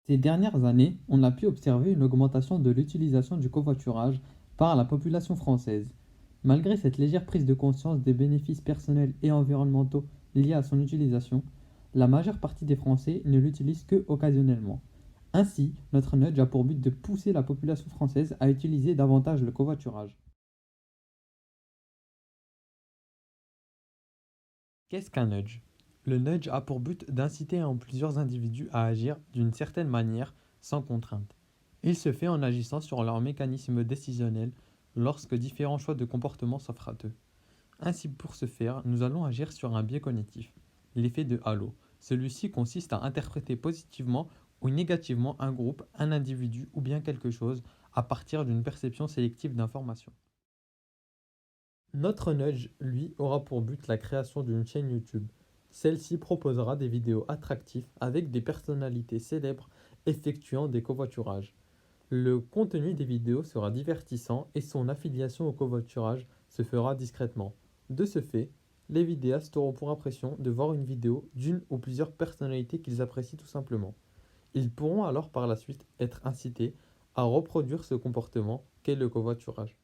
Ces dernières années, on a pu observer une augmentation de l'utilisation du covoiturage par la population française. Malgré cette légère prise de conscience des bénéfices personnels et environnementaux liés à son utilisation, la majeure partie des Français ne l'utilisent que occasionnellement. Ainsi, notre nudge a pour but de pousser la population française à utiliser davantage le covoiturage. Qu'est-ce qu'un nudge? Le nudge a pour but d'inciter en plusieurs individus à agir d'une certaine manière sans contrainte. Il se fait en agissant sur leur mécanisme décisionnel lorsque différents choix de comportement s'offrent à eux. Ainsi, pour ce faire, nous allons agir sur un biais cognitif, l'effet de halo. Celui-ci consiste à interpréter positivement ou négativement un groupe, un individu ou bien quelque chose à partir d'une perception sélective d'informations. Notre nudge, lui, aura pour but la création d'une chaîne YouTube. Celle-ci proposera des vidéos attractives avec des personnalités célèbres effectuant des covoiturages. Le contenu des vidéos sera divertissant et son affiliation au covoiturage se fera discrètement. De ce fait, les vidéastes auront pour impression de voir une vidéo d'une ou plusieurs personnalités qu'ils apprécient tout simplement. Ils pourront alors par la suite être incités à reproduire ce comportement qu'est le covoiturage.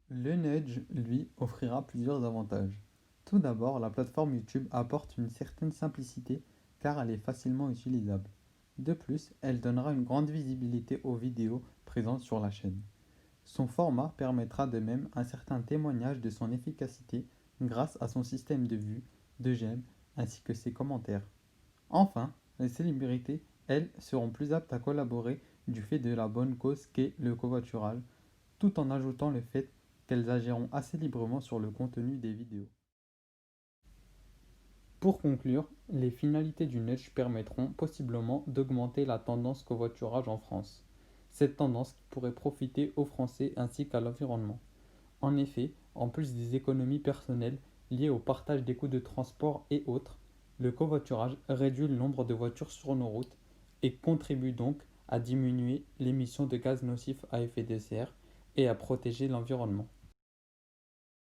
Le nudge, lui, offrira plusieurs avantages. Tout d'abord, la plateforme YouTube apporte une certaine simplicité car elle est facilement utilisable. De plus, elle donnera une grande visibilité aux vidéos présentes sur la chaîne. Son format permettra de même un certain témoignage de son efficacité grâce à son système de vues, de j'aime ainsi que ses commentaires. Enfin, les célébrités, elles, seront plus aptes à collaborer du fait de la bonne cause qu'est le covoiturage, tout en ajoutant le fait qu'elles agiront assez librement sur le contenu des vidéos. Pour conclure, les finalités du nudge permettront possiblement d'augmenter la tendance covoiturage en France. Cette tendance qui pourrait profiter aux Français ainsi qu'à l'environnement. En effet, en plus des économies personnelles liées au partage des coûts de transport et autres, le covoiturage réduit le nombre de voitures sur nos routes et contribue donc à diminuer l'émission de gaz nocifs à effet de serre et à protéger l'environnement.